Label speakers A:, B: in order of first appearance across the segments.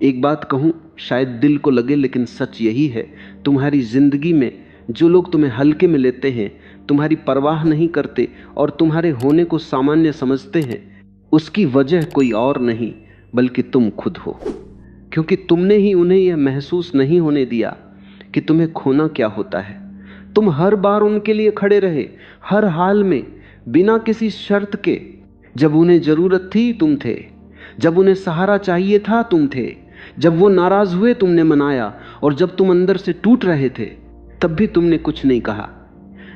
A: एक बात कहूं, शायद दिल को लगे, लेकिन सच यही है, तुम्हारी जिंदगी में जो लोग तुम्हें हल्के में लेते हैं, तुम्हारी परवाह नहीं करते और तुम्हारे होने को सामान्य समझते हैं, उसकी वजह कोई और नहीं बल्कि तुम खुद हो। क्योंकि तुमने ही उन्हें यह महसूस नहीं होने दिया कि तुम्हें खोना क्या होता है। तुम हर बार उनके लिए खड़े रहे, हर हाल में, बिना किसी शर्त के। जब उन्हें जरूरत थी तुम थे, जब उन्हें सहारा चाहिए था तुम थे, जब वो नाराज हुए तुमने मनाया, और जब तुम अंदर से टूट रहे थे तब भी तुमने कुछ नहीं कहा।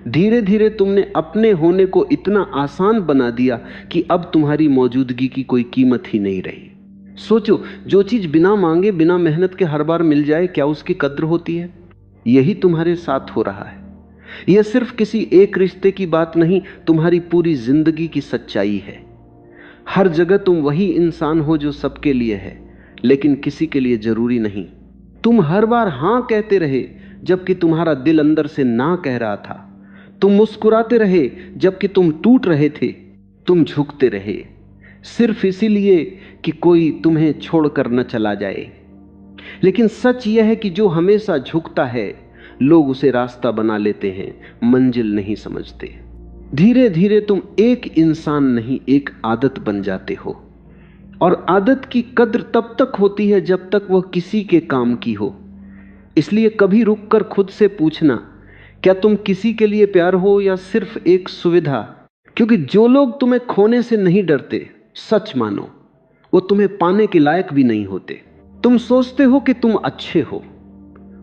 A: धीरे धीरे तुमने अपने होने को इतना आसान बना दिया कि अब तुम्हारी मौजूदगी की कोई कीमत ही नहीं रही। सोचो, जो चीज बिना मांगे, बिना मेहनत के हर बार मिल जाए, क्या उसकी कद्र होती है? यही तुम्हारे साथ हो रहा है। यह सिर्फ किसी एक रिश्ते की बात नहीं, तुम्हारी पूरी जिंदगी की सच्चाई है। हर जगह तुम वही इंसान हो जो सबके लिए है, लेकिन किसी के लिए जरूरी नहीं। तुम हर बार हां कहते रहे जबकि तुम्हारा दिल अंदर से ना कह रहा था। तुम मुस्कुराते रहे जबकि तुम टूट रहे थे। तुम झुकते रहे सिर्फ इसीलिए कि कोई तुम्हें छोड़कर न चला जाए। लेकिन सच यह है कि जो हमेशा झुकता है, लोग उसे रास्ता बना लेते हैं, मंजिल नहीं समझते। धीरे धीरे तुम एक इंसान नहीं, एक आदत बन जाते हो। और आदत की कद्र तब तक होती है जब तक वह किसी के काम की हो। इसलिए कभी रुककर खुद से पूछना, क्या तुम किसी के लिए प्यार हो या सिर्फ एक सुविधा? क्योंकि जो लोग तुम्हें खोने से नहीं डरते, सच मानो, वो तुम्हें पाने के लायक भी नहीं होते। तुम सोचते हो कि तुम अच्छे हो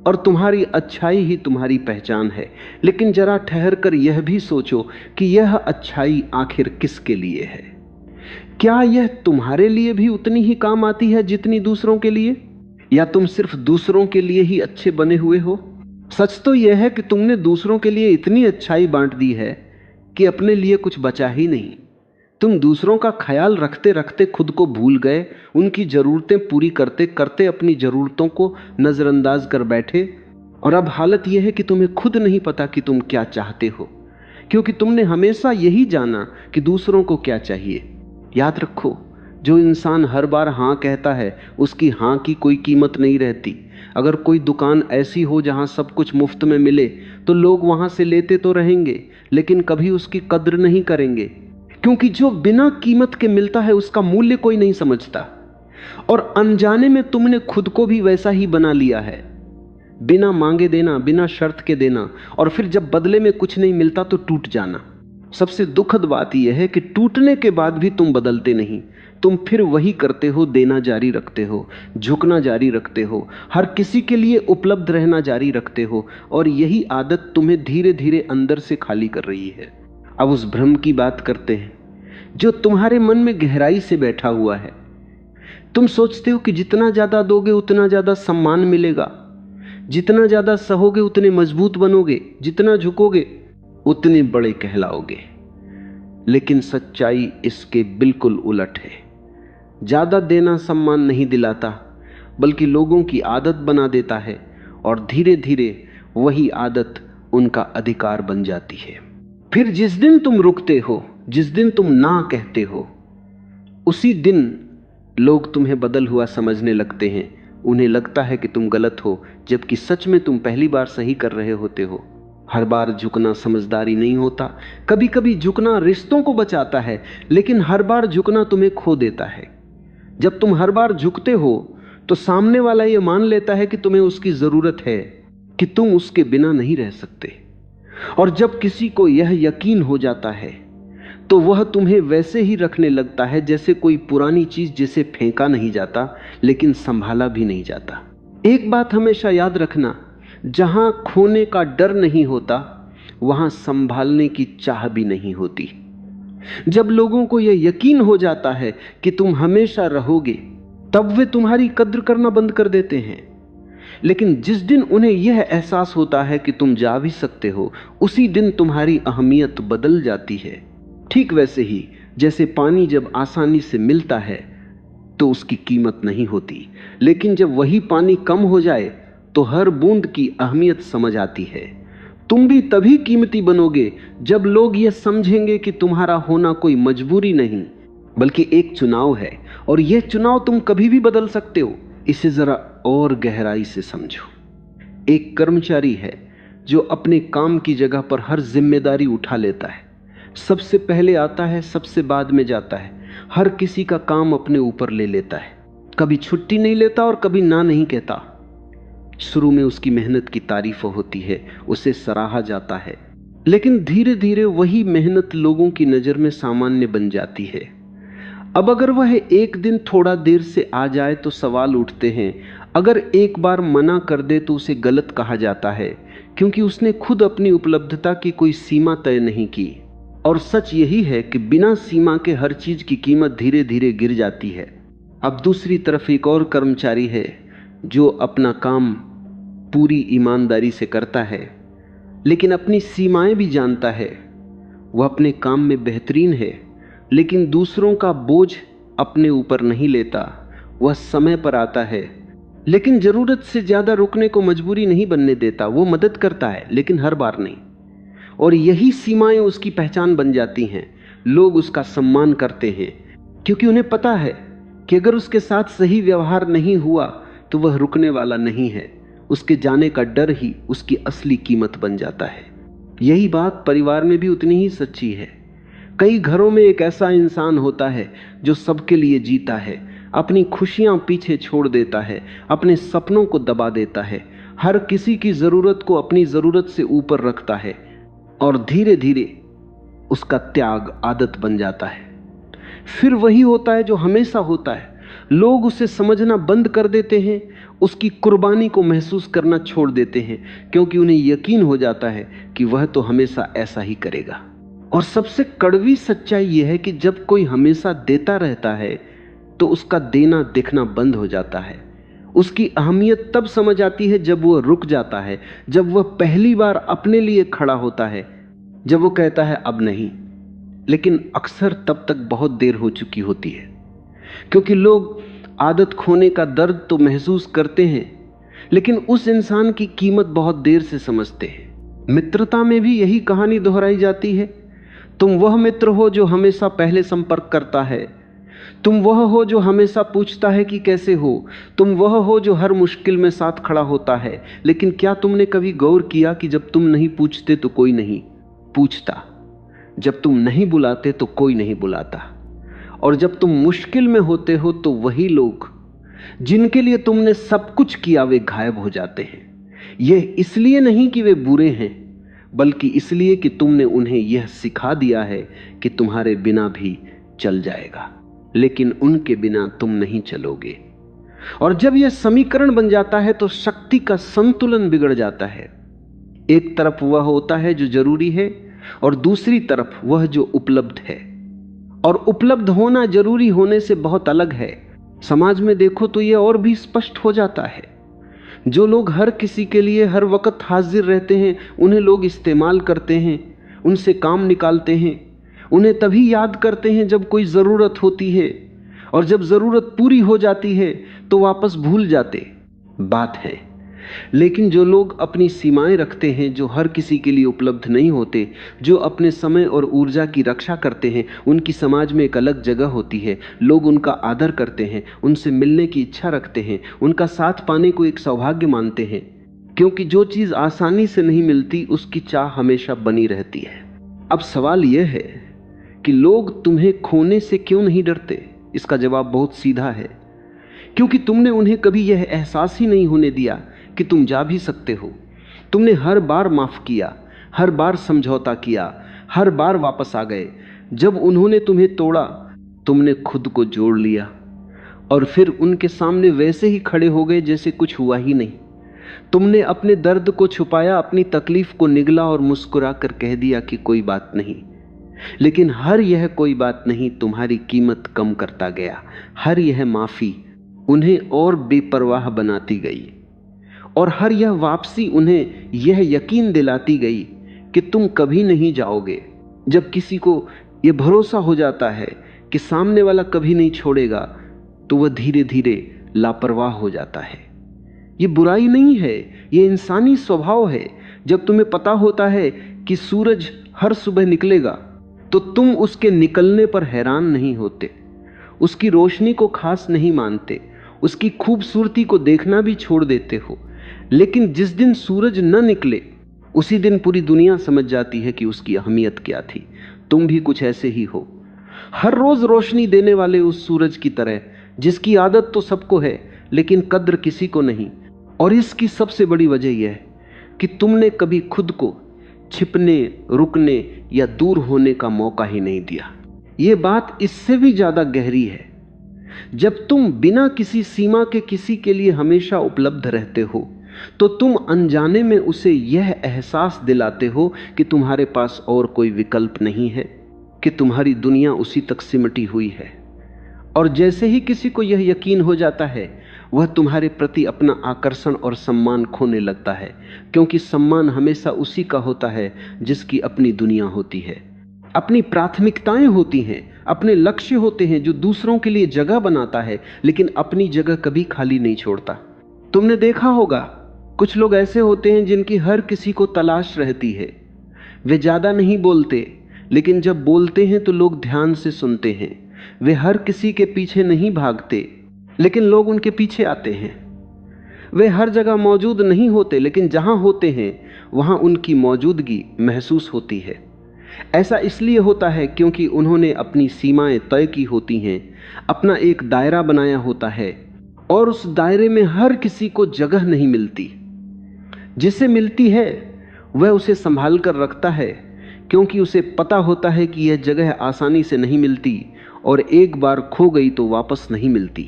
A: और तुम्हारी अच्छाई ही तुम्हारी पहचान है, लेकिन जरा ठहर कर यह भी सोचो कि यह अच्छाई आखिर किसके लिए है? क्या यह तुम्हारे लिए भी उतनी ही काम आती है जितनी दूसरों के लिए? या तुम सिर्फ दूसरों के लिए ही अच्छे बने हुए हो? सच तो यह है कि तुमने दूसरों के लिए इतनी अच्छाई बांट दी है कि अपने लिए कुछ बचा ही नहीं। तुम दूसरों का ख्याल रखते रखते खुद को भूल गए, उनकी जरूरतें पूरी करते करते अपनी जरूरतों को नजरअंदाज कर बैठे। और अब हालत यह है कि तुम्हें खुद नहीं पता कि तुम क्या चाहते हो, क्योंकि तुमने हमेशा यही जाना कि दूसरों को क्या चाहिए। याद रखो, जो इंसान हर बार हां कहता है, उसकी हां की कोई कीमत नहीं रहती। अगर कोई दुकान ऐसी हो जहां सब कुछ मुफ्त में मिले, तो लोग वहां से लेते तो रहेंगे, लेकिन कभी उसकी कद्र नहीं करेंगे। क्योंकि जो बिना कीमत के मिलता है, उसका मूल्य कोई नहीं समझता। और अनजाने में तुमने खुद को भी वैसा ही बना लिया है। बिना मांगे देना, बिना शर्त के देना, और फिर जब बदले में कुछ नहीं मिलता तो टूट जाना। सबसे दुखद बात यह है कि टूटने के बाद भी तुम बदलते नहीं। तुम फिर वही करते हो, देना जारी रखते हो, झुकना जारी रखते हो, हर किसी के लिए उपलब्ध रहना जारी रखते हो। और यही आदत तुम्हें धीरे धीरे अंदर से खाली कर रही है। अब उस भ्रम की बात करते हैं जो तुम्हारे मन में गहराई से बैठा हुआ है। तुम सोचते हो कि जितना ज्यादा दोगे उतना ज्यादा सम्मान मिलेगा, जितना ज्यादा सहोगे उतने मजबूत बनोगे, जितना झुकोगे उतने बड़े कहलाओगे। लेकिन सच्चाई इसके बिल्कुल उलट है। ज्यादा देना सम्मान नहीं दिलाता, बल्कि लोगों की आदत बना देता है, और धीरे धीरे वही आदत उनका अधिकार बन जाती है। फिर जिस दिन तुम रुकते हो, जिस दिन तुम ना कहते हो, उसी दिन लोग तुम्हें बदल हुआ समझने लगते हैं। उन्हें लगता है कि तुम गलत हो, जबकि सच में तुम पहली बार सही कर रहे होते हो। हर बार झुकना समझदारी नहीं होता। कभी कभी झुकना रिश्तों को बचाता है, लेकिन हर बार झुकना तुम्हें खो देता है। जब तुम हर बार झुकते हो तो सामने वाला यह मान लेता है कि तुम्हें उसकी जरूरत है, कि तुम उसके बिना नहीं रह सकते। और जब किसी को यह यकीन हो जाता है तो वह तुम्हें वैसे ही रखने लगता है जैसे कोई पुरानी चीज जिसे फेंका नहीं जाता लेकिन संभाला भी नहीं जाता। एक बात हमेशा याद रखना, जहां खोने का डर नहीं होता वहां संभालने की चाह भी नहीं होती। जब लोगों को यह यकीन हो जाता है कि तुम हमेशा रहोगे, तब वे तुम्हारी कद्र करना बंद कर देते हैं। लेकिन जिस दिन उन्हें यह एहसास होता है कि तुम जा भी सकते हो, उसी दिन तुम्हारी अहमियत बदल जाती है। ठीक वैसे ही जैसे पानी जब आसानी से मिलता है तो उसकी कीमत नहीं होती, लेकिन जब वही पानी कम हो जाए तो हर बूंद की अहमियत समझ आती है। तुम भी तभी कीमती बनोगे जब लोग यह समझेंगे कि तुम्हारा होना कोई मजबूरी नहीं बल्कि एक चुनाव है, और यह चुनाव तुम कभी भी बदल सकते हो। इसे जरा और गहराई से समझो। एक कर्मचारी है जो अपने काम की जगह पर हर जिम्मेदारी उठा लेता है, सबसे पहले आता है, सबसे बाद में जाता है, हर किसी का काम अपने ऊपर ले लेता है, कभी छुट्टी नहीं लेता और कभी ना नहीं कहता। शुरू में उसकी मेहनत की तारीफ होती है, उसे सराहा जाता है, लेकिन धीरे धीरे वही मेहनत लोगों की नजर में सामान्य बन जाती है। अब अगर वह एक दिन थोड़ा देर से आ जाए तो सवाल उठते हैं, अगर एक बार मना कर दे तो उसे गलत कहा जाता है, क्योंकि उसने खुद अपनी उपलब्धता की कोई सीमा तय नहीं की। और सच यही है कि बिना सीमा के हर चीज की कीमत धीरे धीरे गिर जाती है। अब दूसरी तरफ एक और कर्मचारी है जो अपना काम पूरी ईमानदारी से करता है, लेकिन अपनी सीमाएं भी जानता है। वह अपने काम में बेहतरीन है, लेकिन दूसरों का बोझ अपने ऊपर नहीं लेता। वह समय पर आता है, लेकिन जरूरत से ज्यादा रुकने को मजबूरी नहीं बनने देता। वो मदद करता है, लेकिन हर बार नहीं। और यही सीमाएं उसकी पहचान बन जाती हैं। लोग उसका सम्मान करते हैं, क्योंकि उन्हें पता है कि अगर उसके साथ सही व्यवहार नहीं हुआ तो वह रुकने वाला नहीं है। उसके जाने का डर ही उसकी असली कीमत बन जाता है। यही बात परिवार में भी उतनी ही सच्ची है। कई घरों में एक ऐसा इंसान होता है जो सबके लिए जीता है, अपनी खुशियां पीछे छोड़ देता है, अपने सपनों को दबा देता है, हर किसी की जरूरत को अपनी जरूरत से ऊपर रखता है, और धीरे धीरे उसका त्याग आदत बन जाता है। फिर वही होता है जो हमेशा होता है, लोग उसे समझना बंद कर देते हैं, उसकी कुर्बानी को महसूस करना छोड़ देते हैं, क्योंकि उन्हें यकीन हो जाता है कि वह तो हमेशा ऐसा ही करेगा। और सबसे कड़वी सच्चाई यह है कि जब कोई हमेशा देता रहता है तो उसका देना दिखना बंद हो जाता है। उसकी अहमियत तब समझ आती है जब वह रुक जाता है, जब वह पहली बार अपने लिए खड़ा होता है, जब वो कहता है अब नहीं। लेकिन अक्सर तब तक बहुत देर हो चुकी होती है, क्योंकि लोग आदत खोने का दर्द तो महसूस करते हैं, लेकिन उस इंसान की कीमत बहुत देर से समझते हैं। मित्रता में भी यही कहानी दोहराई जाती है। तुम वह मित्र हो जो हमेशा पहले संपर्क करता है, तुम वह हो जो हमेशा पूछता है कि कैसे हो, तुम वह हो जो हर मुश्किल में साथ खड़ा होता है। लेकिन क्या तुमने कभी गौर किया कि जब तुम नहीं पूछते तो कोई नहीं पूछता, जब तुम नहीं बुलाते तो कोई नहीं बुलाता, और जब तुम मुश्किल में होते हो तो वही लोग जिनके लिए तुमने सब कुछ किया वे गायब हो जाते हैं। यह इसलिए नहीं कि वे बुरे हैं, बल्कि इसलिए कि तुमने उन्हें यह सिखा दिया है कि तुम्हारे बिना भी चल जाएगा, लेकिन उनके बिना तुम नहीं चलोगे। और जब यह समीकरण बन जाता है तो शक्ति का संतुलन बिगड़ जाता है। एक तरफ वह होता है जो जरूरी है, और दूसरी तरफ वह जो उपलब्ध है। और उपलब्ध होना जरूरी होने से बहुत अलग है। समाज में देखो तो यह और भी स्पष्ट हो जाता है। जो लोग हर किसी के लिए हर वक्त हाजिर रहते हैं, उन्हें लोग इस्तेमाल करते हैं, उनसे काम निकालते हैं, उन्हें तभी याद करते हैं जब कोई ज़रूरत होती है, और जब ज़रूरत पूरी हो जाती है तो वापस भूल जाते। बात है। लेकिन जो लोग अपनी सीमाएं रखते हैं, जो हर किसी के लिए उपलब्ध नहीं होते, जो अपने समय और ऊर्जा की रक्षा करते हैं, उनकी समाज में एक अलग जगह होती है। लोग उनका आदर करते हैं, उनसे मिलने की इच्छा रखते हैं, उनका साथ पाने को एक सौभाग्य मानते हैं, क्योंकि जो चीज़ आसानी से नहीं मिलती उसकी चाह हमेशा बनी रहती है। अब सवाल यह है कि लोग तुम्हें खोने से क्यों नहीं डरते। इसका जवाब बहुत सीधा है, क्योंकि तुमने उन्हें कभी यह एहसास ही नहीं होने दिया कि तुम जा भी सकते हो। तुमने हर बार माफ़ किया, हर बार समझौता किया, हर बार वापस आ गए। जब उन्होंने तुम्हें तोड़ा, तुमने खुद को जोड़ लिया, और फिर उनके सामने वैसे ही खड़े हो गए जैसे कुछ हुआ ही नहीं। तुमने अपने दर्द को छुपाया, अपनी तकलीफ को निगला और मुस्कुरा कर कह दिया कि कोई बात नहीं। लेकिन हर यह कोई बात नहीं तुम्हारी कीमत कम करता गया। हर यह माफ़ी उन्हें और बेपरवाह बनाती गई, और हर यह वापसी उन्हें यह यकीन दिलाती गई कि तुम कभी नहीं जाओगे। जब किसी को यह भरोसा हो जाता है कि सामने वाला कभी नहीं छोड़ेगा, तो वह धीरे धीरे लापरवाह हो जाता है। ये बुराई नहीं है, ये इंसानी स्वभाव है। जब तुम्हें पता होता है कि सूरज हर सुबह निकलेगा, तो तुम उसके निकलने पर हैरान नहीं होते, उसकी रोशनी को खास नहीं मानते, उसकी खूबसूरती को देखना भी छोड़ देते हो। लेकिन जिस दिन सूरज न निकले उसी दिन पूरी दुनिया समझ जाती है कि उसकी अहमियत क्या थी। तुम भी कुछ ऐसे ही हो, हर रोज रोशनी देने वाले उस सूरज की तरह, जिसकी आदत तो सबको है लेकिन कद्र किसी को नहीं। और इसकी सबसे बड़ी वजह यह है कि तुमने कभी खुद को छिपने, रुकने या दूर होने का मौका ही नहीं दिया। यह बात इससे भी ज्यादा गहरी है। जब तुम बिना किसी सीमा के किसी के लिए हमेशा उपलब्ध रहते हो तो तुम अनजाने में उसे यह एहसास दिलाते हो कि तुम्हारे पास और कोई विकल्प नहीं है, कि तुम्हारी दुनिया उसी तक सिमटी हुई है। और जैसे ही किसी को यह यकीन हो जाता है वह तुम्हारे प्रति अपना आकर्षण और सम्मान खोने लगता है, क्योंकि सम्मान हमेशा उसी का होता है जिसकी अपनी दुनिया होती है, अपनी प्राथमिकताएं होती हैं, अपने लक्ष्य होते हैं, जो दूसरों के लिए जगह बनाता है लेकिन अपनी जगह कभी खाली नहीं छोड़ता। तुमने देखा होगा कुछ लोग ऐसे होते हैं जिनकी हर किसी को तलाश रहती है। वे ज्यादा नहीं बोलते लेकिन जब बोलते हैं तो लोग ध्यान से सुनते हैं। वे हर किसी के पीछे नहीं भागते लेकिन लोग उनके पीछे आते हैं। वे हर जगह मौजूद नहीं होते लेकिन जहां होते हैं वहां उनकी मौजूदगी महसूस होती है। ऐसा इसलिए होता है क्योंकि उन्होंने अपनी सीमाएं तय की होती हैं, अपना एक दायरा बनाया होता है और उस दायरे में हर किसी को जगह नहीं मिलती। जिसे मिलती है वह उसे संभाल कर रखता है, क्योंकि उसे पता होता है कि यह जगह आसानी से नहीं मिलती और एक बार खो गई तो वापस नहीं मिलती।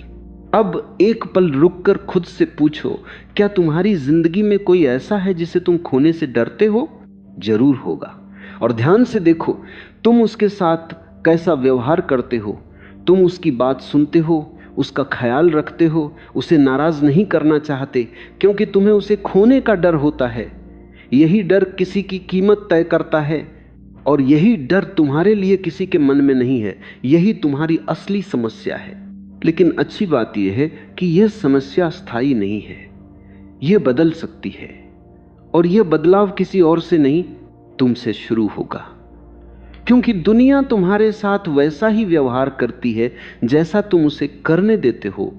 A: अब एक पल रुककर खुद से पूछो, क्या तुम्हारी जिंदगी में कोई ऐसा है जिसे तुम खोने से डरते हो? जरूर होगा। और ध्यान से देखो तुम उसके साथ कैसा व्यवहार करते हो। तुम उसकी बात सुनते हो, उसका ख्याल रखते हो, उसे नाराज नहीं करना चाहते, क्योंकि तुम्हें उसे खोने का डर होता है। यही डर किसी की कीमत तय करता है और यही डर तुम्हारे लिए किसी के मन में नहीं है। यही तुम्हारी असली समस्या है। लेकिन अच्छी बात यह है कि यह समस्या स्थायी नहीं है, यह बदल सकती है और यह बदलाव किसी और से नहीं, तुमसे शुरू होगा। क्योंकि दुनिया तुम्हारे साथ वैसा ही व्यवहार करती है जैसा तुम उसे करने देते हो।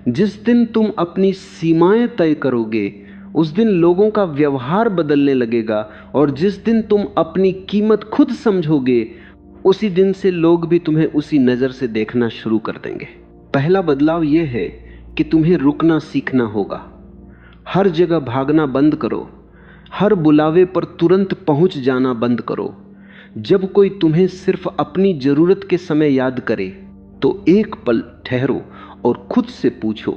A: जिस दिन तुम अपनी सीमाएं तय करोगे उस दिन लोगों का व्यवहार बदलने लगेगा, और जिस दिन तुम अपनी कीमत खुद समझोगे उसी दिन से लोग भी तुम्हें उसी नजर से देखना शुरू कर देंगे। पहला बदलाव यह है कि तुम्हें रुकना सीखना होगा। हर जगह भागना बंद करो, हर बुलावे पर तुरंत पहुंच जाना बंद करो। जब कोई तुम्हें सिर्फ अपनी जरूरत के समय याद करे तो एक पल ठहरो और खुद से पूछो,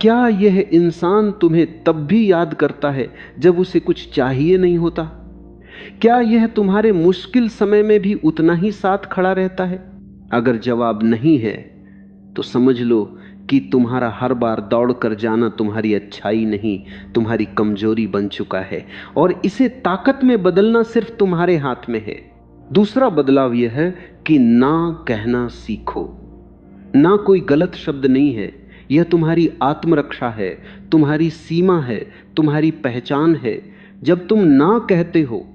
A: क्या यह इंसान तुम्हें तब भी याद करता है जब उसे कुछ चाहिए नहीं होता? क्या यह तुम्हारे मुश्किल समय में भी उतना ही साथ खड़ा रहता है? अगर जवाब नहीं है तो समझ लो कि तुम्हारा हर बार दौड़ कर जाना तुम्हारी अच्छाई नहीं, तुम्हारी कमजोरी बन चुका है, और इसे ताकत में बदलना सिर्फ तुम्हारे हाथ में है। दूसरा बदलाव यह है कि ना कहना सीखो। ना कोई गलत शब्द नहीं है, यह तुम्हारी आत्मरक्षा है, तुम्हारी सीमा है, तुम्हारी पहचान है। जब तुम ना कहते हो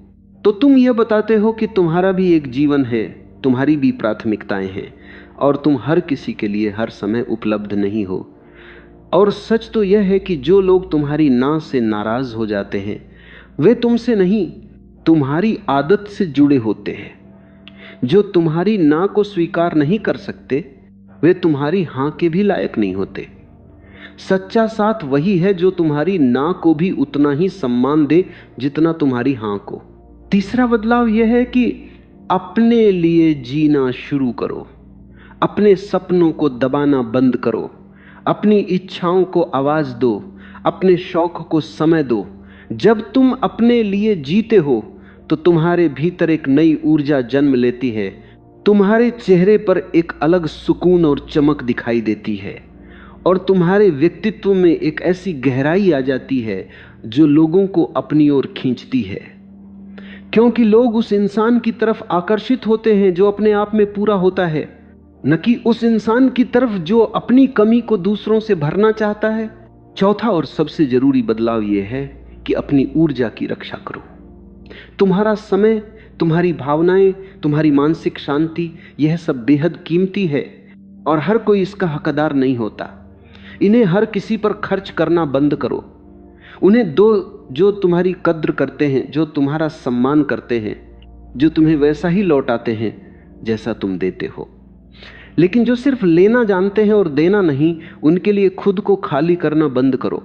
A: तो तुम यह बताते हो कि तुम्हारा भी एक जीवन है, तुम्हारी भी प्राथमिकताएं हैं और तुम हर किसी के लिए हर समय उपलब्ध नहीं हो। और सच तो यह है कि जो लोग तुम्हारी ना से नाराज हो जाते हैं वे तुमसे नहीं, तुम्हारी आदत से जुड़े होते हैं। जो तुम्हारी ना को स्वीकार नहीं कर सकते वे तुम्हारी हां के भी लायक नहीं होते। सच्चा साथ वही है जो तुम्हारी ना को भी उतना ही सम्मान दे जितना तुम्हारी हां को। तीसरा बदलाव यह है कि अपने लिए जीना शुरू करो। अपने सपनों को दबाना बंद करो, अपनी इच्छाओं को आवाज दो, अपने शौक को समय दो। जब तुम अपने लिए जीते हो तो तुम्हारे भीतर एक नई ऊर्जा जन्म लेती है, तुम्हारे चेहरे पर एक अलग सुकून और चमक दिखाई देती है और तुम्हारे व्यक्तित्व में एक ऐसी गहराई आ जाती है जो लोगों को अपनी ओर खींचती है। क्योंकि लोग उस इंसान की तरफ आकर्षित होते हैं जो अपने आप में पूरा होता है, न कि उस इंसान की तरफ जो अपनी कमी को दूसरों से भरना चाहता है। चौथा और सबसे जरूरी बदलाव यह है कि अपनी ऊर्जा की रक्षा करो। तुम्हारा समय, तुम्हारी भावनाएं, तुम्हारी मानसिक शांति, यह सब बेहद कीमती है और हर कोई इसका हकदार नहीं होता। इन्हें हर किसी पर खर्च करना बंद करो। उन्हें दो जो तुम्हारी कद्र करते हैं, जो तुम्हारा सम्मान करते हैं, जो तुम्हें वैसा ही लौटाते हैं जैसा तुम देते हो। लेकिन जो सिर्फ लेना जानते हैं और देना नहीं, उनके लिए खुद को खाली करना बंद करो।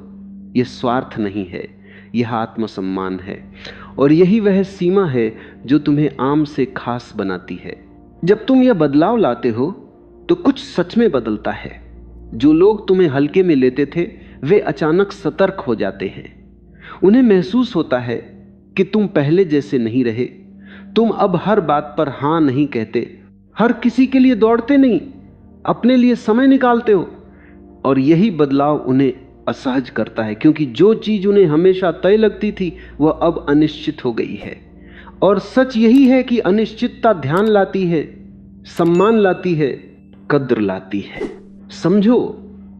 A: यह स्वार्थ नहीं है, यह आत्मसम्मान है। और यही वह सीमा है जो तुम्हें आम से खास बनाती है। जब तुम यह बदलाव लाते हो तो कुछ सच में बदलता है। जो लोग तुम्हें हल्के में लेते थे वे अचानक सतर्क हो जाते हैं। उन्हें महसूस होता है कि तुम पहले जैसे नहीं रहे। तुम अब हर बात पर हां नहीं कहते, हर किसी के लिए दौड़ते नहीं, अपने लिए समय निकालते हो। और यही बदलाव उन्हें असहज करता है, क्योंकि जो चीज उन्हें हमेशा तय लगती थी वह अब अनिश्चित हो गई है। और सच यही है कि अनिश्चितता ध्यान लाती है, सम्मान लाती है, कद्र लाती है। समझो,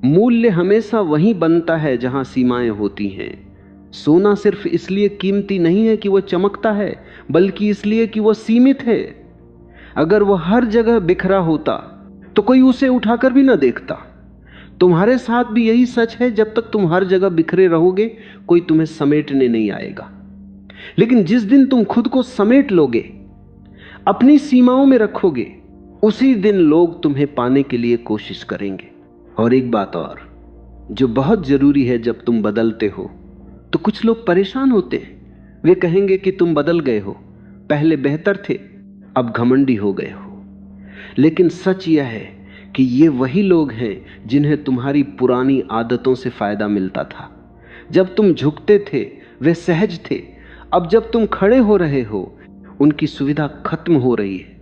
A: मूल्य हमेशा वहीं बनता है जहां सीमाएं होती हैं। सोना सिर्फ इसलिए कीमती नहीं है कि वह चमकता है, बल्कि इसलिए कि वह सीमित है। अगर वह हर जगह बिखरा होता तो कोई उसे उठाकर भी ना देखता। तुम्हारे साथ भी यही सच है। जब तक तुम हर जगह बिखरे रहोगे कोई तुम्हें समेटने नहीं आएगा। लेकिन जिस दिन तुम खुद को समेट लोगे, अपनी सीमाओं में रखोगे, उसी दिन लोग तुम्हें पाने के लिए कोशिश करेंगे। और एक बात और जो बहुत जरूरी है, जब तुम बदलते हो तो कुछ लोग परेशान होते हैं। वे कहेंगे कि तुम बदल गए हो, पहले बेहतर थे, अब घमंडी हो गए हो। लेकिन सच यह है कि ये वही लोग हैं जिन्हें तुम्हारी पुरानी आदतों से फायदा मिलता था। जब तुम झुकते थे वे सहज थे। अब जब तुम खड़े हो रहे हो उनकी सुविधा खत्म हो रही है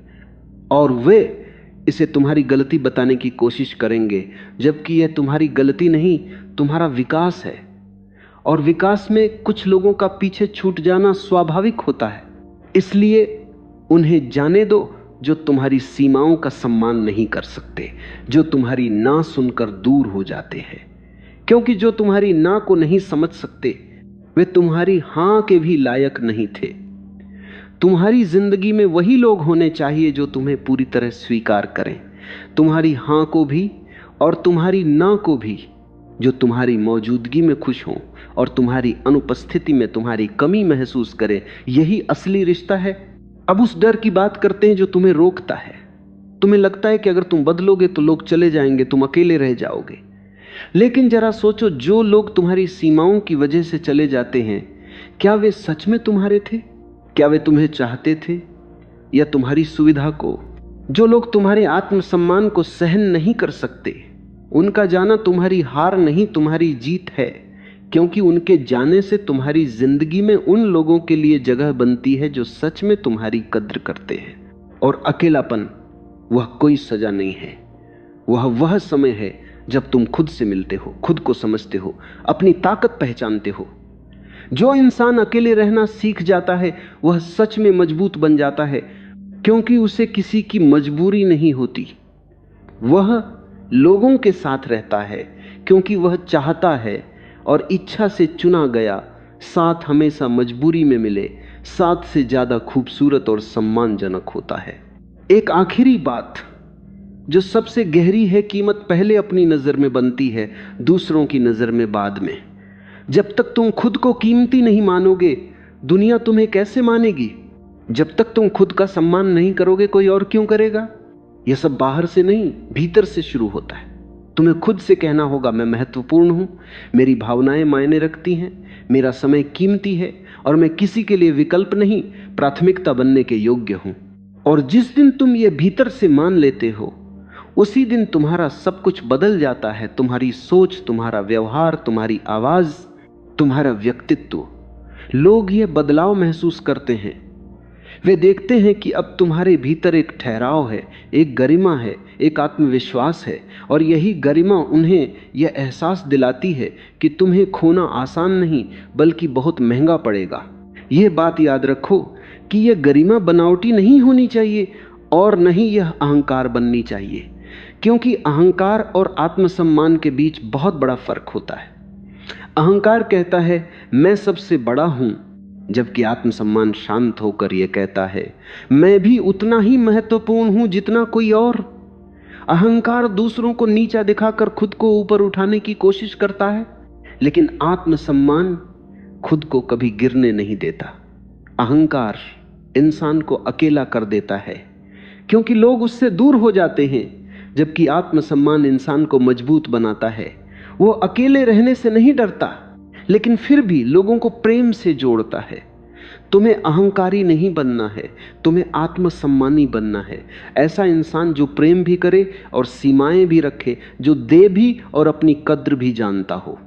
A: और वे इसे तुम्हारी गलती बताने की कोशिश करेंगे, जबकि यह तुम्हारी गलती नहीं, तुम्हारा विकास है। और विकास में कुछ लोगों का पीछे छूट जाना स्वाभाविक होता है। इसलिए उन्हें जाने दो जो तुम्हारी सीमाओं का सम्मान नहीं कर सकते, जो तुम्हारी ना सुनकर दूर हो जाते हैं। क्योंकि जो तुम्हारी ना को नहीं समझ सकते वे तुम्हारी हां के भी लायक नहीं थे। तुम्हारी जिंदगी में वही लोग होने चाहिए जो तुम्हें पूरी तरह स्वीकार करें, तुम्हारी हां को भी और तुम्हारी ना को भी, जो तुम्हारी मौजूदगी में खुश हों और तुम्हारी अनुपस्थिति में तुम्हारी कमी महसूस करें। यही असली रिश्ता है। अब उस डर की बात करते हैं जो तुम्हें रोकता है। तुम्हें लगता है कि अगर तुम बदलोगे तो लोग चले जाएंगे, तुम अकेले रह जाओगे। लेकिन जरा सोचो, जो लोग तुम्हारी सीमाओं की वजह से चले जाते हैं, क्या वे सच में तुम्हारे थे? क्या वे तुम्हें चाहते थे या तुम्हारी सुविधा को? जो लोग तुम्हारे आत्मसम्मान को सहन नहीं कर सकते, उनका जाना तुम्हारी हार नहीं, तुम्हारी जीत है। क्योंकि उनके जाने से तुम्हारी जिंदगी में उन लोगों के लिए जगह बनती है जो सच में तुम्हारी कद्र करते हैं। और अकेलापन वह कोई सजा नहीं है, वह समय है जब तुम खुद से मिलते हो, खुद को समझते हो, अपनी ताकत पहचानते हो। जो इंसान अकेले रहना सीख जाता है वह सच में मजबूत बन जाता है, क्योंकि उसे किसी की मजबूरी नहीं होती। वह लोगों के साथ रहता है क्योंकि वह चाहता है और इच्छा से चुना गया। साथ हमेशा मजबूरी में मिले, साथ से ज्यादा खूबसूरत और सम्मानजनक होता है। एक आखिरी बात जो सबसे गहरी है, कीमत पहले अपनी नजर में बनती है, दूसरों की नजर में बाद में। जब तक तुम खुद को कीमती नहीं मानोगे, दुनिया तुम्हें कैसे मानेगी? जब तक तुम खुद का सम्मान नहीं करोगे, कोई और क्यों करेगा? यह सब बाहर से नहीं, भीतर से शुरू होता है। तुम्हें खुद से कहना होगा, मैं महत्वपूर्ण हूं, मेरी भावनाएं मायने रखती हैं, मेरा समय कीमती है और मैं किसी के लिए विकल्प नहीं, प्राथमिकता बनने के योग्य हूं। और जिस दिन तुम ये भीतर से मान लेते हो, उसी दिन तुम्हारा सब कुछ बदल जाता है। तुम्हारी सोच, तुम्हारा व्यवहार, तुम्हारी आवाज, तुम्हारा व्यक्तित्व। लोग ये बदलाव महसूस करते हैं। वे देखते हैं कि अब तुम्हारे भीतर एक ठहराव है, एक गरिमा है, एक आत्मविश्वास है। और यही गरिमा उन्हें यह एहसास दिलाती है कि तुम्हें खोना आसान नहीं बल्कि बहुत महंगा पड़ेगा। यह बात याद रखो कि यह गरिमा बनावटी नहीं होनी चाहिए और नहीं यह अहंकार बननी चाहिए, क्योंकि अहंकार और आत्मसम्मान के बीच बहुत बड़ा फर्क होता है। अहंकार कहता है मैं सबसे बड़ा हूं, जबकि आत्मसम्मान शांत होकर यह कहता है मैं भी उतना ही महत्वपूर्ण हूं जितना कोई और। अहंकार दूसरों को नीचा दिखाकर खुद को ऊपर उठाने की कोशिश करता है, लेकिन आत्मसम्मान खुद को कभी गिरने नहीं देता। अहंकार इंसान को अकेला कर देता है क्योंकि लोग उससे दूर हो जाते हैं, जबकि आत्मसम्मान इंसान को मजबूत बनाता है। वो अकेले रहने से नहीं डरता, लेकिन फिर भी लोगों को प्रेम से जोड़ता है। तुम्हें अहंकारी नहीं बनना है, तुम्हें आत्मसम्मानी बनना है। ऐसा इंसान जो प्रेम भी करे और सीमाएं भी रखे, जो दे भी और अपनी कद्र भी जानता हो।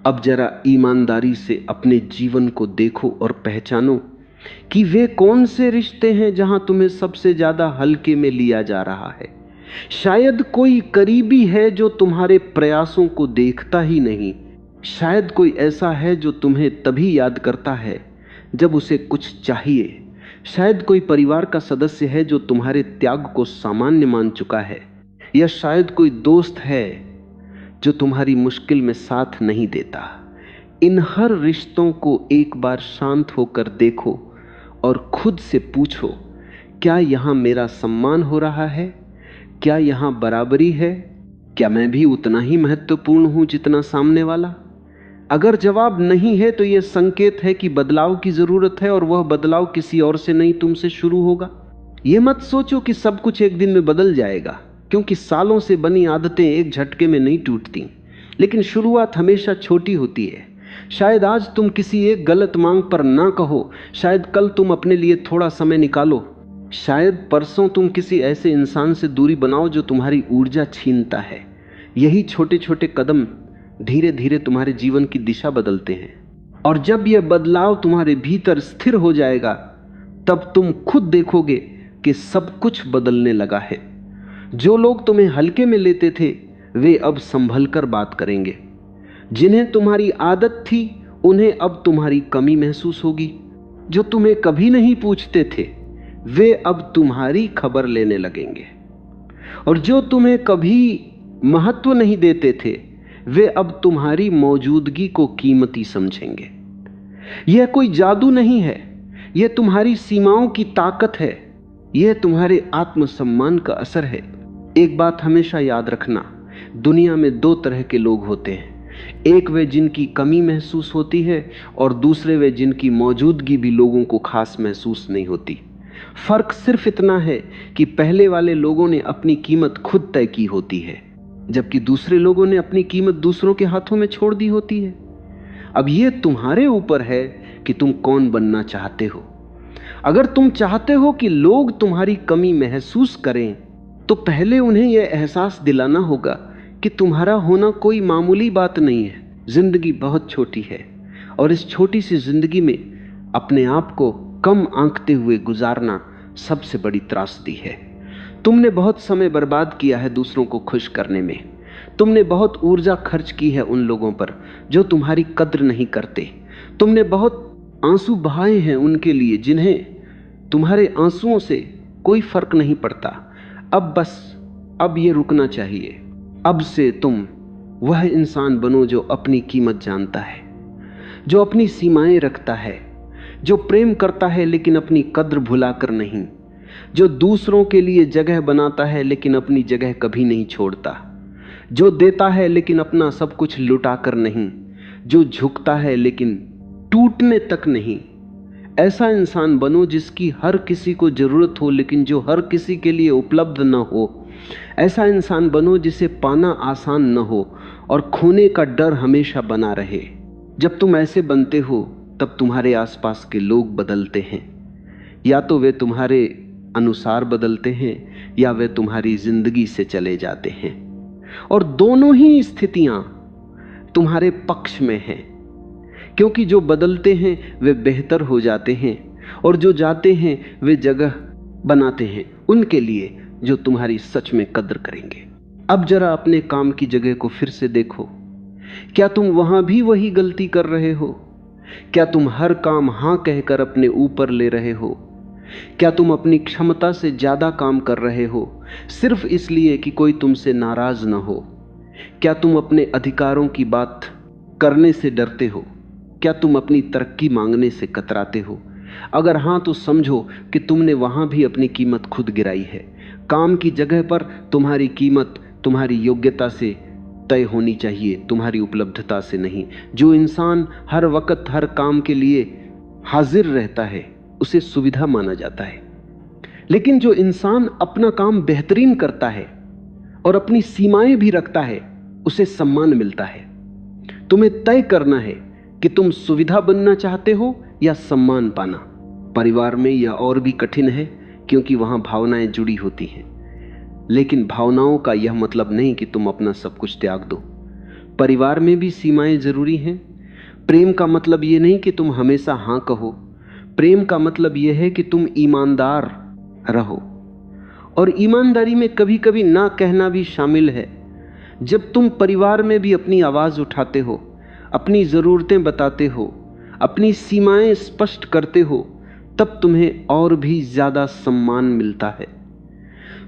A: अब जरा ईमानदारी से अपने जीवन को देखो और पहचानो कि वे कौन से रिश्ते हैं जहां तुम्हें सबसे ज्यादा हल्के में लिया जा रहा है। शायद कोई करीबी है जो तुम्हारे प्रयासों को देखता ही नहीं। शायद कोई ऐसा है जो तुम्हें तभी याद करता है जब उसे कुछ चाहिए। शायद कोई परिवार का सदस्य है जो तुम्हारे त्याग को सामान्य मान चुका है, या शायद कोई दोस्त है जो तुम्हारी मुश्किल में साथ नहीं देता। इन हर रिश्तों को एक बार शांत होकर देखो और खुद से पूछो, क्या यहां मेरा सम्मान हो रहा है? क्या यहां बराबरी है? क्या मैं भी उतना ही महत्वपूर्ण हूं जितना सामने वाला? अगर जवाब नहीं है तो यह संकेत है कि बदलाव की जरूरत है, और वह बदलाव किसी और से नहीं तुमसे शुरू होगा। यह मत सोचो कि सब कुछ एक दिन में बदल जाएगा, क्योंकि सालों से बनी आदतें एक झटके में नहीं टूटती। लेकिन शुरुआत हमेशा छोटी होती है। शायद आज तुम किसी एक गलत मांग पर ना कहो, शायद कल तुम अपने लिए थोड़ा समय निकालो, शायद परसों तुम किसी ऐसे इंसान से दूरी बनाओ जो तुम्हारी ऊर्जा छीनता है। यही छोटे छोटे कदम धीरे धीरे तुम्हारे जीवन की दिशा बदलते हैं, और जब यह बदलाव तुम्हारे भीतर स्थिर हो जाएगा, तब तुम खुद देखोगे कि सब कुछ बदलने लगा है। जो लोग तुम्हें हल्के में लेते थे वे अब संभल कर बात करेंगे। जिन्हें तुम्हारी आदत थी उन्हें अब तुम्हारी कमी महसूस होगी। जो तुम्हें कभी नहीं पूछते थे वे अब तुम्हारी खबर लेने लगेंगे, और जो तुम्हें कभी महत्व नहीं देते थे वे अब तुम्हारी मौजूदगी को कीमती समझेंगे। यह कोई जादू नहीं है, यह तुम्हारी सीमाओं की ताकत है, यह तुम्हारे आत्मसम्मान का असर है। एक बात हमेशा याद रखना, दुनिया में दो तरह के लोग होते हैं। एक वे जिनकी कमी महसूस होती है, और दूसरे वे जिनकी मौजूदगी भी लोगों को खास महसूस नहीं होती। फर्क सिर्फ इतना है कि पहले वाले लोगों ने अपनी कीमत खुद तय की होती है, जबकि दूसरे लोगों ने अपनी कीमत दूसरों के हाथों में छोड़ दी होती है। अब यह तुम्हारे ऊपर है कि तुम कौन बनना चाहते हो। अगर तुम चाहते हो कि लोग तुम्हारी कमी महसूस करें, तो पहले उन्हें यह एहसास दिलाना होगा कि तुम्हारा होना कोई मामूली बात नहीं है। जिंदगी बहुत छोटी है, और इस छोटी सी जिंदगी में अपने आप को कम आंकते हुए गुजारना सबसे बड़ी त्रासदी है। तुमने बहुत समय बर्बाद किया है दूसरों को खुश करने में। तुमने बहुत ऊर्जा खर्च की है उन लोगों पर जो तुम्हारी कद्र नहीं करते। तुमने बहुत आंसू बहाए हैं उनके लिए जिन्हें तुम्हारे आंसुओं से कोई फर्क नहीं पड़ता। अब ये रुकना चाहिए। अब से तुम वह इंसान बनो जो अपनी कीमत जानता है, जो अपनी सीमाएं रखता है, जो प्रेम करता है लेकिन अपनी कद्र भुलाकर नहीं, जो दूसरों के लिए जगह बनाता है लेकिन अपनी जगह कभी नहीं छोड़ता, जो देता है लेकिन अपना सब कुछ लुटाकर नहीं, जो झुकता है लेकिन टूटने तक नहीं। ऐसा इंसान बनो जिसकी हर किसी को जरूरत हो लेकिन जो हर किसी के लिए उपलब्ध न हो। ऐसा इंसान बनो जिसे पाना आसान न हो और खोने का डर हमेशा बना रहे। जब तुम ऐसे बनते हो तब तुम्हारे आसपास के लोग बदलते हैं। या तो वे तुम्हारे अनुसार बदलते हैं या वे तुम्हारी जिंदगी से चले जाते हैं, और दोनों ही स्थितियां तुम्हारे पक्ष में हैं, क्योंकि जो बदलते हैं वे बेहतर हो जाते हैं और जो जाते हैं वे जगह बनाते हैं उनके लिए जो तुम्हारी सच में कद्र करेंगे। अब जरा अपने काम की जगह को फिर से देखो। क्या तुम वहां भी वही गलती कर रहे हो? क्या तुम हर काम हां कहकर अपने ऊपर ले रहे हो? क्या तुम अपनी क्षमता से ज्यादा काम कर रहे हो सिर्फ इसलिए कि कोई तुमसे नाराज न हो? क्या तुम अपने अधिकारों की बात करने से डरते हो? क्या तुम अपनी तरक्की मांगने से कतराते हो? अगर हां तो समझो कि तुमने वहां भी अपनी कीमत खुद गिराई है। काम की जगह पर तुम्हारी कीमत तुम्हारी योग्यता से तय होनी चाहिए, तुम्हारी उपलब्धता से नहीं। जो इंसान हर वक्त हर काम के लिए हाजिर रहता है उसे सुविधा माना जाता है, लेकिन जो इंसान अपना काम बेहतरीन करता है और अपनी सीमाएं भी रखता है उसे सम्मान मिलता है। तुम्हें तय करना है कि तुम सुविधा बनना चाहते हो या सम्मान पाना। परिवार में यह और भी कठिन है क्योंकि वहां भावनाएं जुड़ी होती हैं, लेकिन भावनाओं का यह मतलब नहीं कि तुम अपना सब कुछ त्याग दो। परिवार में भी सीमाएं जरूरी हैं। प्रेम का मतलब यह नहीं कि तुम हमेशा हां कहो। प्रेम का मतलब यह है कि तुम ईमानदार रहो, और ईमानदारी में कभी कभी ना कहना भी शामिल है। जब तुम परिवार में भी अपनी आवाज उठाते हो, अपनी जरूरतें बताते हो, अपनी सीमाएं स्पष्ट करते हो, तब तुम्हें और भी ज्यादा सम्मान मिलता है,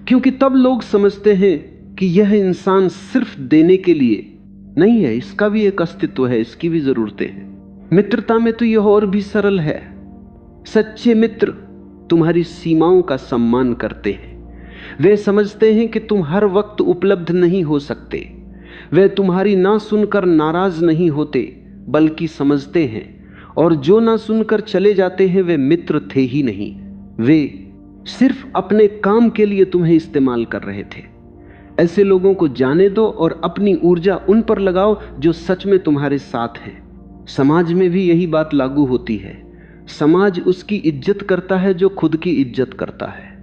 A: क्योंकि तब लोग समझते हैं कि यह इंसान सिर्फ देने के लिए नहीं है, इसका भी एक अस्तित्व है, इसकी भी जरूरतें हैं। मित्रता में तो यह और भी सरल है। सच्चे मित्र तुम्हारी सीमाओं का सम्मान करते हैं। वे समझते हैं कि तुम हर वक्त उपलब्ध नहीं हो सकते। वे तुम्हारी ना सुनकर नाराज नहीं होते, बल्कि समझते हैं, और जो ना सुनकर चले जाते हैं वे मित्र थे ही नहीं, वे सिर्फ अपने काम के लिए तुम्हें इस्तेमाल कर रहे थे। ऐसे लोगों को जाने दो और अपनी ऊर्जा उन पर लगाओ जो सच में तुम्हारे साथ हैं। समाज में भी यही बात लागू होती है। समाज उसकी इज्जत करता है जो खुद की इज्जत करता है।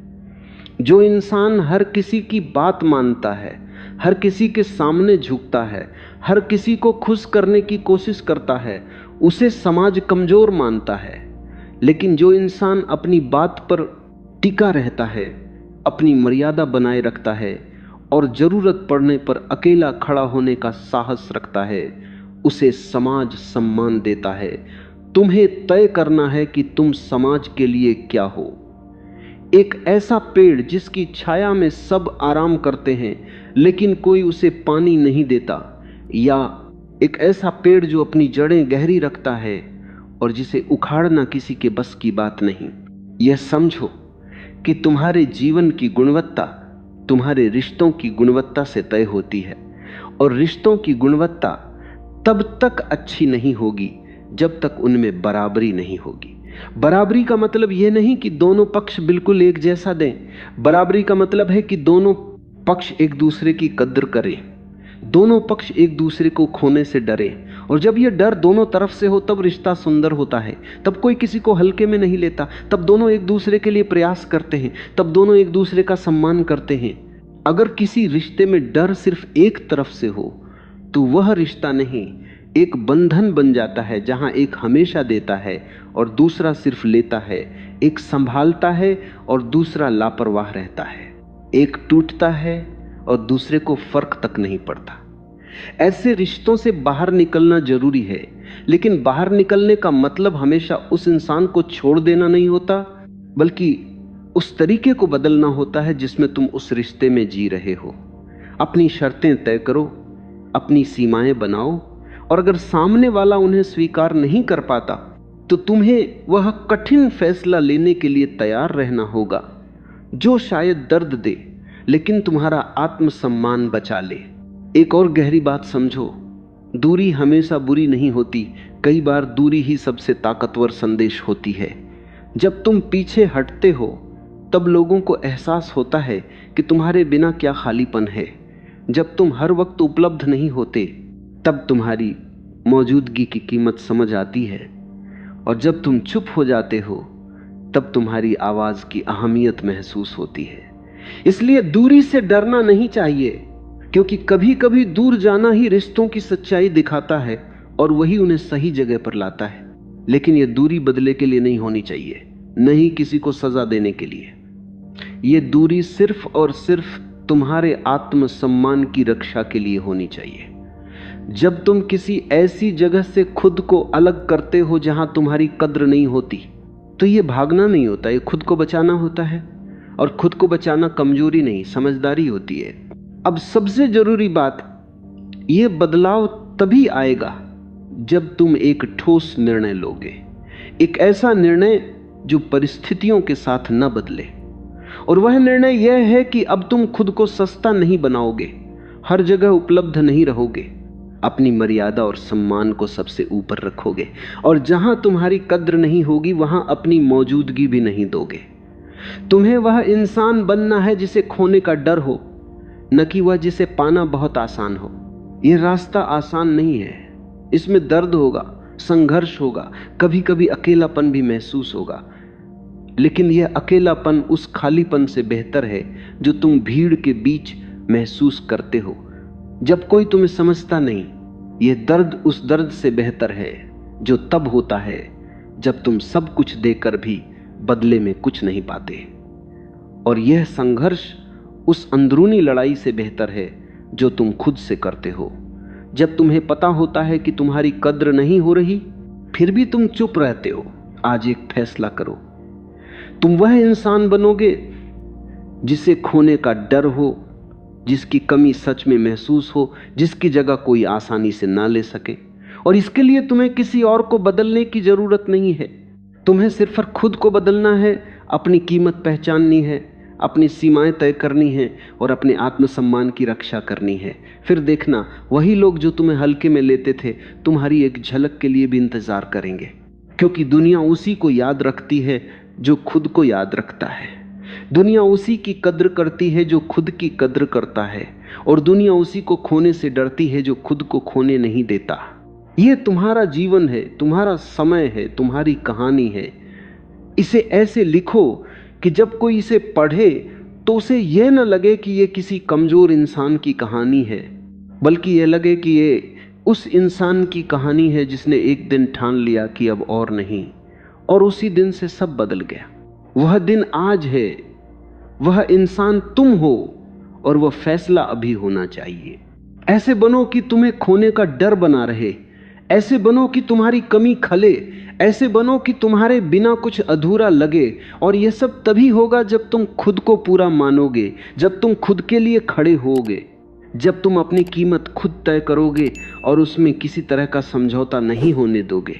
A: जो इंसान हर किसी की बात मानता है, हर किसी के सामने झुकता है, हर किसी को खुश करने की कोशिश करता है, उसे समाज कमजोर मानता है। लेकिन जो इंसान अपनी बात पर टिका रहता है, अपनी मर्यादा बनाए रखता है और जरूरत पड़ने पर अकेला खड़ा होने का साहस रखता है, उसे समाज सम्मान देता है। तुम्हें तय करना है कि तुम समाज के लिए क्या हो। एक ऐसा पेड़ जिसकी छाया में सब आराम करते हैं लेकिन कोई उसे पानी नहीं देता, या एक ऐसा पेड़ जो अपनी जड़ें गहरी रखता है और जिसे उखाड़ना किसी के बस की बात नहीं। यह समझो कि तुम्हारे जीवन की गुणवत्ता तुम्हारे रिश्तों की गुणवत्ता से तय होती है, और रिश्तों की गुणवत्ता तब तक अच्छी नहीं होगी जब तक उनमें बराबरी नहीं होगी। बराबरी का मतलब यह नहीं कि दोनों पक्ष बिल्कुल एक जैसा दें। बराबरी का मतलब है कि दोनों पक्ष एक दूसरे की कद्र करें, दोनों पक्ष एक दूसरे को खोने से डरे। और जब यह डर दोनों तरफ से हो तब रिश्ता सुंदर होता है। तब कोई किसी को हल्के में नहीं लेता, तब दोनों एक दूसरे के लिए प्रयास करते हैं, तब दोनों एक दूसरे का सम्मान करते हैं। अगर किसी रिश्ते में डर सिर्फ एक तरफ से हो तो वह रिश्ता नहीं, एक बंधन बन जाता है जहां एक हमेशा देता है और दूसरा सिर्फ लेता है, एक संभालता है और दूसरा लापरवाह रहता है, एक टूटता है और दूसरे को फर्क तक नहीं पड़ता। ऐसे रिश्तों से बाहर निकलना जरूरी है, लेकिन बाहर निकलने का मतलब हमेशा उस इंसान को छोड़ देना नहीं होता, बल्कि उस तरीके को बदलना होता है जिसमें तुम उस रिश्ते में जी रहे हो। अपनी शर्तें तय करो, अपनी सीमाएं बनाओ, और अगर सामने वाला उन्हें स्वीकार नहीं कर पाता तो तुम्हें वह कठिन फैसला लेने के लिए तैयार रहना होगा जो शायद दर्द दे लेकिन तुम्हारा आत्मसम्मान बचा ले। एक और गहरी बात समझो, दूरी हमेशा बुरी नहीं होती, कई बार दूरी ही सबसे ताकतवर संदेश होती है। जब तुम पीछे हटते हो तब लोगों को एहसास होता है कि तुम्हारे बिना क्या खालीपन है। जब तुम हर वक्त उपलब्ध नहीं होते तब तुम्हारी मौजूदगी की कीमत समझ आती है, और जब तुम चुप हो जाते हो तब तुम्हारी आवाज की अहमियत महसूस होती है। इसलिए दूरी से डरना नहीं चाहिए, क्योंकि कभी कभी दूर जाना ही रिश्तों की सच्चाई दिखाता है और वही उन्हें सही जगह पर लाता है। लेकिन यह दूरी बदले के लिए नहीं होनी चाहिए, नहीं किसी को सजा देने के लिए। यह दूरी सिर्फ और सिर्फ तुम्हारे आत्मसम्मान की रक्षा के लिए होनी चाहिए। जब तुम किसी ऐसी जगह से खुद को अलग करते हो जहां तुम्हारी कद्र नहीं होती, तो यह भागना नहीं होता, यह खुद को बचाना होता है। और खुद को बचाना कमजोरी नहीं, समझदारी होती है। अब सबसे जरूरी बात, यह बदलाव तभी आएगा जब तुम एक ठोस निर्णय लोगे, एक ऐसा निर्णय जो परिस्थितियों के साथ न बदले। और वह निर्णय यह है कि अब तुम खुद को सस्ता नहीं बनाओगे, हर जगह उपलब्ध नहीं रहोगे, अपनी मर्यादा और सम्मान को सबसे ऊपर रखोगे, और जहां तुम्हारी कद्र नहीं होगी वहां अपनी मौजूदगी भी नहीं दोगे। तुम्हें वह इंसान बनना है जिसे खोने का डर हो, न कि वह जिसे पाना बहुत आसान हो। यह रास्ता आसान नहीं है, इसमें दर्द होगा, संघर्ष होगा, कभी कभी अकेलापन भी महसूस होगा, लेकिन यह अकेलापन उस खालीपन से बेहतर है जो तुम भीड़ के बीच महसूस करते हो जब कोई तुम्हें समझता नहीं। यह दर्द उस दर्द से बेहतर है जो तब होता है जब तुम सब कुछ देकर भी बदले में कुछ नहीं पाते। और यह संघर्ष उस अंदरूनी लड़ाई से बेहतर है जो तुम खुद से करते हो, जब तुम्हें पता होता है कि तुम्हारी कद्र नहीं हो रही फिर भी तुम चुप रहते हो। आज एक फैसला करो, तुम वह इंसान बनोगे जिसे खोने का डर हो, जिसकी कमी सच में महसूस हो, जिसकी जगह कोई आसानी से ना ले सके। और इसके लिए तुम्हें किसी और को बदलने की जरूरत नहीं है, तुम्हें सिर्फ खुद को बदलना है, अपनी कीमत पहचाननी है, अपनी सीमाएं तय करनी है और अपने आत्मसम्मान की रक्षा करनी है। फिर देखना, वही लोग जो तुम्हें हल्के में लेते थे तुम्हारी एक झलक के लिए भी इंतजार करेंगे, क्योंकि दुनिया उसी को याद रखती है जो खुद को याद रखता है। दुनिया उसी की कद्र करती है जो खुद की कद्र करता है, और दुनिया उसी को खोने से डरती है जो खुद को खोने नहीं देता। यह तुम्हारा जीवन है, तुम्हारा समय है, तुम्हारी कहानी है। इसे ऐसे लिखो कि जब कोई इसे पढ़े तो उसे यह न लगे कि यह किसी कमजोर इंसान की कहानी है, बल्कि यह लगे कि यह उस इंसान की कहानी है जिसने एक दिन ठान लिया कि अब और नहीं, और उसी दिन से सब बदल गया। वह दिन आज है, वह इंसान तुम हो, और वह फैसला अभी होना चाहिए। ऐसे बनो कि तुम्हें खोने का डर बना रहे, ऐसे बनो कि तुम्हारी कमी खले, ऐसे बनो कि तुम्हारे बिना कुछ अधूरा लगे। और यह सब तभी होगा जब तुम खुद को पूरा मानोगे, जब तुम खुद के लिए खड़े होगे, जब तुम अपनी कीमत खुद तय करोगे और उसमें किसी तरह का समझौता नहीं होने दोगे।